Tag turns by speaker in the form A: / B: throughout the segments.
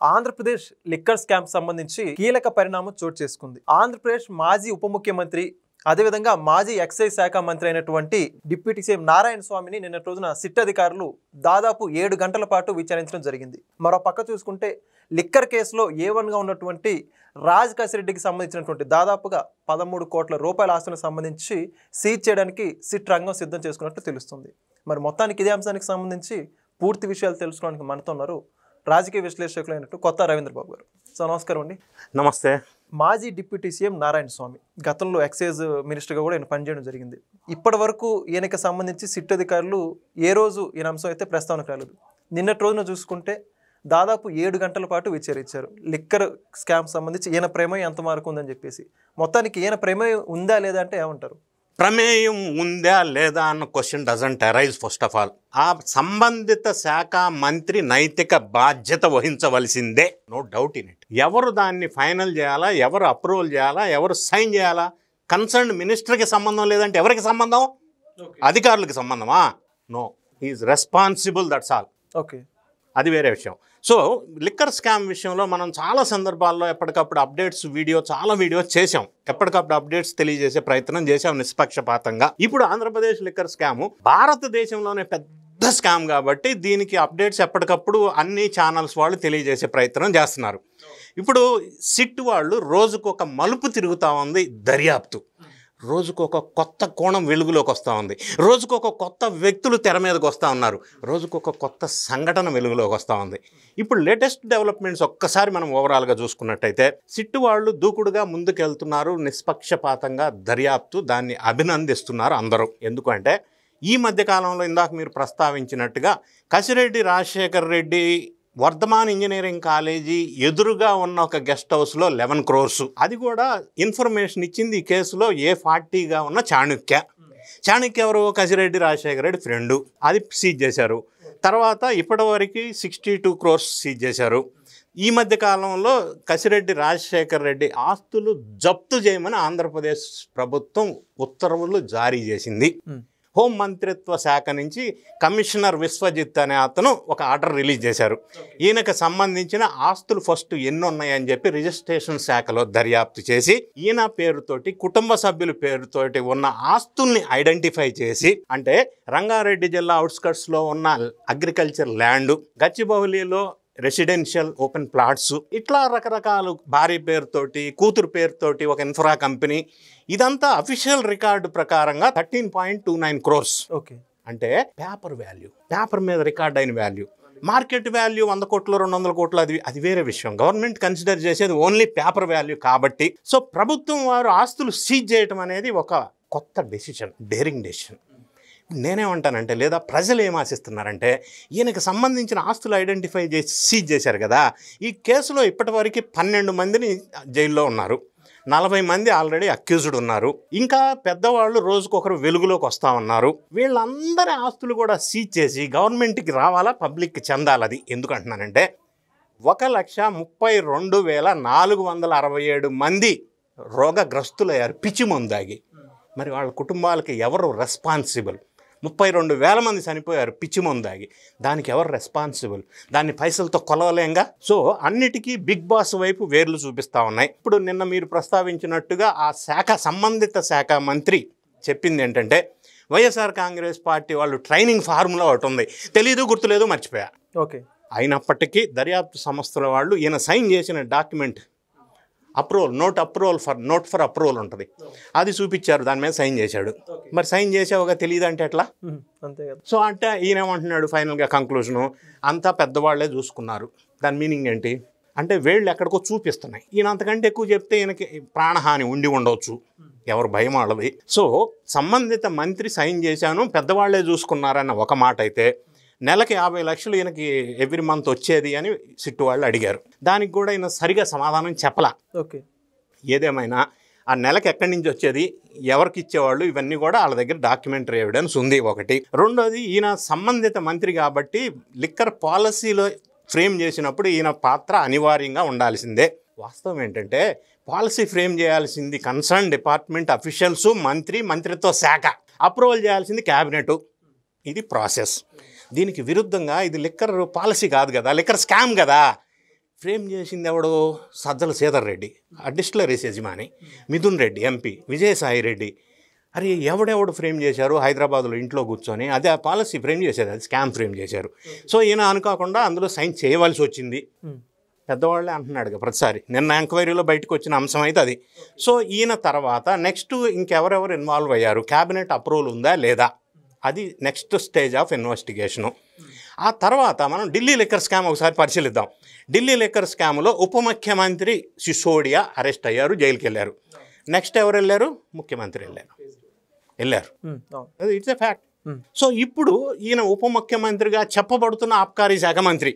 A: Andhra Pradesh liquor scam సంబంధించి కీలక పరిణామం చోటు చేసుకుంది. ఆంధ్రప్రదేశ్ మాజీ ఉప ముఖ్యమంత్రి అదేవిధంగా మాజీ ఎక్సైజ్ శాఖ మంత్రి అయినటువంటి డిప్యూటీ సీఎం నారాయణ స్వామిని నిన్నటి రోజున సిట్ అధికారులు దాదాపు 7 గంటల పాటు విచారించడం జరిగింది. మరో పక్క చూసుకుంటే లిక్కర్ కేసులో A1గా ఉన్నటువంటి రాజ్ కసిరెడ్డికి సంబంధించినటువంటి దాదాపుగా 13 కోట్ల రూపాయల ఆస్తులకు సంబంధించి సీజ్ చేయడానికి సిట్ రంగం సిద్ధం చేసుకున్నట్టు తెలుస్తుంది. మరి మొత్తానికి ఇదే అంశానికి సంబంధించి పూర్తి విషయాలు తెలుసుకోవడానికి మనతో ఉన్నారు రాజకీయ విశ్లేషకులైనట్టు కొత్త రవీంద్ర బాబు గారు. సో నమస్కారం అండి.
B: నమస్తే.
A: మాజీ డిప్యూటీ సీఎం నారాయణ స్వామి గతంలో ఎక్సైజ్ మినిస్టర్గా కూడా ఈయన పనిచేయడం జరిగింది. ఇప్పటి వరకు ఈయనకి సంబంధించి సిట్ అధికారులు ఏ రోజు ఈయన అంశం అయితే ప్రస్తావనకు రాలేదు. నిన్నటి రోజున చూసుకుంటే దాదాపు 7 గంటల పాటు విచారించారు. లిక్కర్ స్కామ్ సంబంధించి ఈయన ప్రమేయం ఎంత వరకు ఉందని చెప్పేసి. మొత్తానికి ఈయన ప్రమేయం ఉందా లేదా అంటే ఏమంటారు?
B: ప్రమేయం ఉందా లేదా అన్న question doesn't arise. First of all ఆ సంబంధిత శాఖ మంత్రి నైతిక బాధ్యత వహించవలసిందే, నో డౌట్ ఇన్ ఇట్. ఎవరు దాన్ని ఫైనల్ చేయాలా, ఎవరు అప్రూవల్ చేయాలా, ఎవరు సైన్ చేయాలా? కన్సర్న్ మినిస్టర్కి సంబంధం లేదంటే ఎవరికి సంబంధం? అధికారులకి సంబంధమా? No, he's responsible, that's all.
A: Okay,
B: అది వేరే విషయం. సో లిక్కర్ స్కామ్ విషయంలో మనం చాలా సందర్భాల్లో ఎప్పటికప్పుడు అప్డేట్స్ చాలా వీడియోస్ చేసాం. ఎప్పటికప్పుడు అప్డేట్స్ తెలియజేసే ప్రయత్నం చేసాం నిష్పక్షపాతంగా. ఇప్పుడు ఆంధ్రప్రదేశ్ లిక్కర్ స్కాము భారతదేశంలోనే పెద్ద స్కామ్ కాబట్టి దీనికి అప్డేట్స్ ఎప్పటికప్పుడు అన్ని ఛానల్స్ వాళ్ళు తెలియజేసే ప్రయత్నం చేస్తున్నారు. ఇప్పుడు సిట్ వాళ్ళు రోజుకొక మలుపు తిరుగుతూ ఉంది దర్యాప్తు. రోజుకొక కొత్త కోణం వెలుగులోకి వస్తూ ఉంది. రోజుకొక కొత్త వ్యక్తులు తెర మీదకి వస్తూ ఉన్నారు. రోజుకొక కొత్త సంఘటన వెలుగులోకి వస్తూ ఉంది. ఇప్పుడు లేటెస్ట్ డెవలప్మెంట్స్ ఒక్కసారి మనం ఓవరాల్గా చూసుకున్నట్టయితే సిట్టు వాళ్ళు దూకుడుగా ముందుకెళ్తున్నారు. నిష్పక్షపాతంగా దర్యాప్తు, దాన్ని అభినందిస్తున్నారు అందరూ. ఎందుకంటే ఈ మధ్యకాలంలో ఇందాక మీరు ప్రస్తావించినట్టుగా కసిరెడ్డి రాజశేఖర్ రెడ్డి వర్ధమాన్ ఇంజనీరింగ్ కాలేజీ ఎదురుగా ఉన్న ఒక గెస్ట్ హౌస్లో 11 crores, అది కూడా ఇన్ఫర్మేషన్ ఇచ్చింది ఈ కేసులో A40గా ఉన్న చాణుక్య ఎవరు? కసిరెడ్డి రాజశేఖర రెడ్డి ఫ్రెండు. అది సీజ్ చేశారు. తర్వాత ఇప్పటివరకు 62 crores సీజ్ చేశారు. ఈ మధ్య కాలంలో కసిరెడ్డి రాజశేఖర రెడ్డి ఆస్తులు జప్తు చేయమని ఆంధ్రప్రదేశ్ ప్రభుత్వం ఉత్తర్వులు జారీ చేసింది. హోం మంత్రిత్వ శాఖ నుంచి కమిషనర్ విశ్వజిత్ అనే అతను ఒక ఆర్డర్ రిలీజ్ చేశారు. ఈయనకు సంబంధించిన ఆస్తులు ఫస్ట్ ఎన్ని ఉన్నాయని చెప్పి రిజిస్ట్రేషన్ శాఖలో దర్యాప్తు చేసి ఈయన పేరుతోటి కుటుంబ సభ్యుల పేరుతోటి ఉన్న ఆస్తుల్ని ఐడెంటిఫై చేసి, అంటే రంగారెడ్డి జిల్లా అవుట్స్కట్స్లో ఉన్న అగ్రికల్చర్ ల్యాండ్, గచ్చిబౌలిలో రెసిడెన్షియల్ ఓపెన్ ప్లాట్స్, ఇట్లా రకరకాలు భార్య పేరుతోటి కూతురు పేరుతోటి ఒక ఇన్ఫ్రా కంపెనీ, ఇదంతా అఫీషియల్ రికార్డు ప్రకారంగా 13.29 crores.
A: ఓకే,
B: అంటే పేపర్ వాల్యూ, పేపర్ మీద రికార్డ్ అయిన వాల్యూ. మార్కెట్ వాల్యూ 100 కోట్లు 200 కోట్లు అది వేరే విషయం. గవర్నమెంట్ కన్సిడర్ చేసేది ఓన్లీ పేపర్ వాల్యూ కాబట్టి. సో ప్రభుత్వం వారు ఆస్తులు సీజ్ చేయటం అనేది ఒక కొత్త డెసిషన్, డేరింగ్ డెసిషన్. నేనేమంటానంటే, లేదా ప్రజలు ఏం ఆశిస్తున్నారంటే, ఈయనకు సంబంధించిన ఆస్తులు ఐడెంటిఫై చేసి సీజ్ చేశారు కదా. ఈ కేసులో ఇప్పటివరకు 12 మందిని జైల్లో ఉన్నారు. 40 మంది ఆల్రెడీ అక్యూజ్డ్ ఉన్నారు. ఇంకా పెద్దవాళ్ళు రోజుకొకరు వెలుగులోకి వస్తూ ఉన్నారు. వీళ్ళందరి ఆస్తులు కూడా సీజ్ చేసి గవర్నమెంట్కి రావాలా, పబ్లిక్కి చెందాలి. అది ఎందుకంటున్నానంటే 1,32,467 మంది రోగగ్రస్తులయ్యారు పిచ్చి మందాగి. మరి వాళ్ళ కుటుంబాలకి ఎవరు రెస్పాన్సిబుల్? 32,000 మంది చనిపోయారు పిచ్చి మందాగి. దానికి ఎవరు రెస్పాన్సిబుల్? దాన్ని పైసలతో కొలవలేంగా. సో అన్నిటికీ బిగ్ బాస్ వైపు వేర్లు చూపిస్తూ ఉన్నాయి. ఇప్పుడు నిన్న మీరు ప్రస్తావించినట్టుగా ఆ సంబంధిత శాఖ మంత్రి చెప్పింది ఏంటంటే, వైఎస్ఆర్ కాంగ్రెస్ పార్టీ వాళ్ళు ట్రైనింగ్ ఫార్ములా ఒకటి ఉంది, తెలీదు, గుర్తులేదు, మర్చిపోయా.
A: ఓకే,
B: అయినప్పటికీ దర్యాప్తు సంస్థల వాళ్ళు ఈయన సైన్ చేసిన document approval, note for approval ఉంటుంది, అది చూపించారు. దాని మీద సైన్ చేశాడు. మరి సైన్ చేసావుగా తెలియదు అంటే ఎట్లా?
A: అంతే కదా.
B: సో అంటే ఈయన ఏమంటున్నాడు ఫైనల్గా కంక్లూజను, అంతా పెద్దవాళ్లే చూసుకున్నారు. దాని మీనింగ్ ఏంటి అంటే వేళ్ళు ఎక్కడికో చూపిస్తున్నాయి. ఈయన అంతకంటే ఎక్కువ చెప్తే ఈయనకి ప్రాణహాని ఉండి ఉండవచ్చు, ఎవరు భయం వాళ్ళది. సో సంబంధిత మంత్రి సైన్ చేశాను, పెద్దవాళ్లే చూసుకున్నారన్న ఒక మాట అయితే, నెలకి 50 లక్షలు ఈయనకి ఎవ్రీ మంత్ వచ్చేది అని సిట్టు వాళ్ళు అడిగారు. దానికి కూడా ఈయన సరిగా సమాధానం చెప్పలా.
A: ఓకే,
B: ఏదేమైనా ఆ నెలకి ఎక్కడి నుంచి వచ్చేది, ఎవరికి ఇచ్చేవాళ్ళు, ఇవన్నీ కూడా వాళ్ళ దగ్గర డాక్యుమెంటరీ ఎవిడెన్స్ ఉంది ఒకటి. రెండోది, ఈయన సంబంధిత మంత్రి కాబట్టి లిక్కర్ పాలసీలో ఫ్రేమ్ చేసినప్పుడు ఈయన పాత్ర అనివార్యంగా ఉండాల్సిందే. వాస్తవం ఏంటంటే పాలసీ ఫ్రేమ్ చేయాల్సింది కన్సర్న్ డిపార్ట్మెంట్ అఫీషియల్స్, మంత్రిత్వ శాఖ, అప్రూవల్ చేయాల్సింది క్యాబినెట్. ఇది ప్రాసెస్. దీనికి విరుద్ధంగా ఇది లిక్కర్ పాలసీ కాదు కదా, లిక్కర్ స్కామ్ కదా. ఫ్రేమ్ చేసింది ఎవడో సజ్జల శ్రీధర్ రెడ్డి, ఆ డిస్టిలరీస్ యజమాని, మిథున్ రెడ్డి ఎంపీ, విజయసాయి రెడ్డి. అరే ఎవడెవడు ఫ్రేమ్ చేశారు హైదరాబాద్లో ఇంట్లో కూర్చొని, అదే ఆ పాలసీ ఫ్రేమ్ చేశారు, అది స్కామ్ ఫ్రేమ్ చేశారు. సో ఈయన అనుకోకుండా అందులో సైన్ చేయవలసి వచ్చింది. పెద్దవాళ్ళే అంటున్నాడు ప్రతిసారి, నిన్న ఎంక్వైరీలో బయటకు వచ్చిన అంశం అయితే అది. సో ఈయన తర్వాత నెక్స్ట్ ఇంకెవరెవరు ఇన్వాల్వ్ అయ్యారు, క్యాబినెట్ అప్రూవల్ ఉందా లేదా, అది నెక్స్ట్ స్టేజ్ ఆఫ్ ఇన్వెస్టిగేషను. ఆ తర్వాత మనం ఢిల్లీ లిక్కర్ స్కామ్ ఒకసారి పరిశీలిద్దాం. ఢిల్లీ లిక్కర్ స్కామ్లో ఉప ముఖ్యమంత్రి సిసోడియా అరెస్ట్ అయ్యారు, జైలుకి వెళ్ళారు. నెక్స్ట్ ఎవరు వెళ్ళారు, ముఖ్యమంత్రి వెళ్ళారు. అది ఇట్స్ ఎ ఫ్యాక్ట్. సో ఇప్పుడు ఈయన ఉప ముఖ్యమంత్రిగా చెప్పబడుతున్న ఆబ్కారీ శాఖ మంత్రి,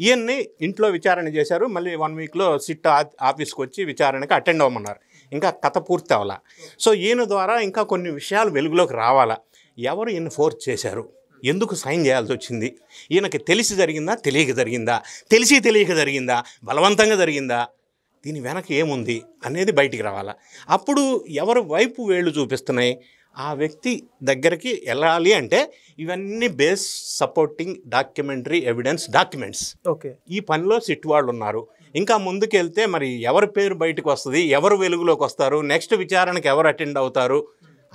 B: ఈయన్ని ఇంట్లో విచారణ చేశారు. మళ్ళీ 1 వీక్లో సిట్ ఆఫీస్కి వచ్చి విచారణకి అటెండ్ అవ్వమన్నారు. ఇంకా కథ పూర్తి అవ్వాలా. సో ఈయన ద్వారా ఇంకా కొన్ని విషయాలు వెలుగులోకి రావాలా. ఎవరు ఈయన ఫోర్స్ చేశారు, ఎందుకు సైన్ చేయాల్సి వచ్చింది, ఈయనకి తెలిసి జరిగిందా తెలియక జరిగిందా, తెలిసి తెలియక జరిగిందా, బలవంతంగా జరిగిందా, దీని వెనక ఏముంది అనేది బయటికి రావాలా. అప్పుడు ఎవరు వైపు వేళ్ళు చూపిస్తున్నాయి, ఆ వ్యక్తి దగ్గరికి వెళ్ళాలి. అంటే ఇవన్నీ base supporting documentary evidence documents.
A: Okay,
B: ఈ పనిలో సిట్ వాళ్ళు ఉన్నారు. ఇంకా ముందుకెళ్తే మరి ఎవరి పేరు బయటకు వస్తుంది, ఎవరు వెలుగులోకి వస్తారు, నెక్స్ట్ విచారణకు ఎవరు అటెండ్ అవుతారు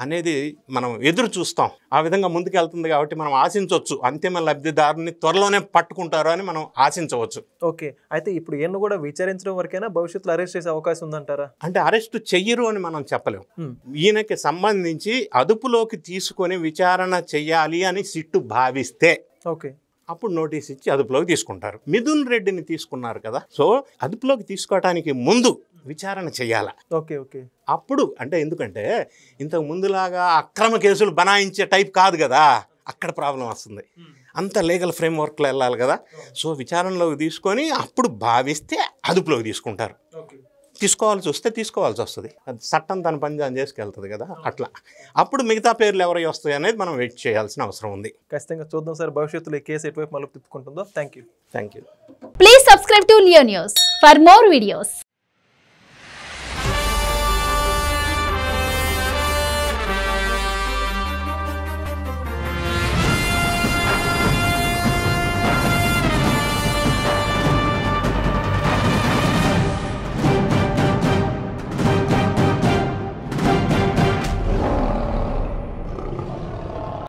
B: అనేది మనం ఎదురు చూస్తాం. ఆ విధంగా ముందుకెళ్తుంది కాబట్టి మనం ఆశించవచ్చు అంతిమ లబ్ధిదారుని త్వరలోనే పట్టుకుంటారు అని మనం ఆశించవచ్చు.
A: ఓకే, అయితే ఇప్పుడు ఈయన కూడా విచారించడం వరకైనా భవిష్యత్తులో అరెస్ట్ చేసే అవకాశం ఉందంటారా?
B: అంటే అరెస్ట్ చెయ్యరు అని మనం చెప్పలేము. ఈయనకి సంబంధించి అదుపులోకి తీసుకొని విచారణ చెయ్యాలి అని సిట్టు భావిస్తే
A: ఓకే
B: అప్పుడు నోటీస్ ఇచ్చి అదుపులోకి తీసుకుంటారు. మిథున్ రెడ్డిని తీసుకున్నారు కదా, సో అదుపులోకి తీసుకోవడానికి ముందు విచారణ చెయ్యాల.
A: ఓకే ఓకే,
B: అప్పుడు అంటే ఎందుకంటే ఇంతకు ముందులాగా అక్రమ కేసులు బనాయించే టైప్ కాదు కదా, అక్కడ ప్రాబ్లం వస్తుంది. అంత లీగల్ ఫ్రేమ్వర్క్లో వెళ్ళాలి కదా. సో విచారణలోకి తీసుకొని అప్పుడు భావిస్తే అదుపులోకి తీసుకుంటారు. తీసుకోవాల్సి వస్తే తీసుకోవాల్సి వస్తుంది, అది చట్టం తన పని దాన్ని చేసుకెళ్తుంది కదా. అట్లా అప్పుడు మిగతా పేర్లు ఎవరై వస్తాయి అనేది మనం వెయిట్ చేయాల్సిన అవసరం ఉంది.
A: ఖచ్చితంగా చూద్దాం సార్ భవిష్యత్తులో ఈ కేసు ఎటువైపు మలుపు తిప్పుకుంటుందో. Thank you.
B: Thank you.
C: Please subscribe to Leo news for more videos.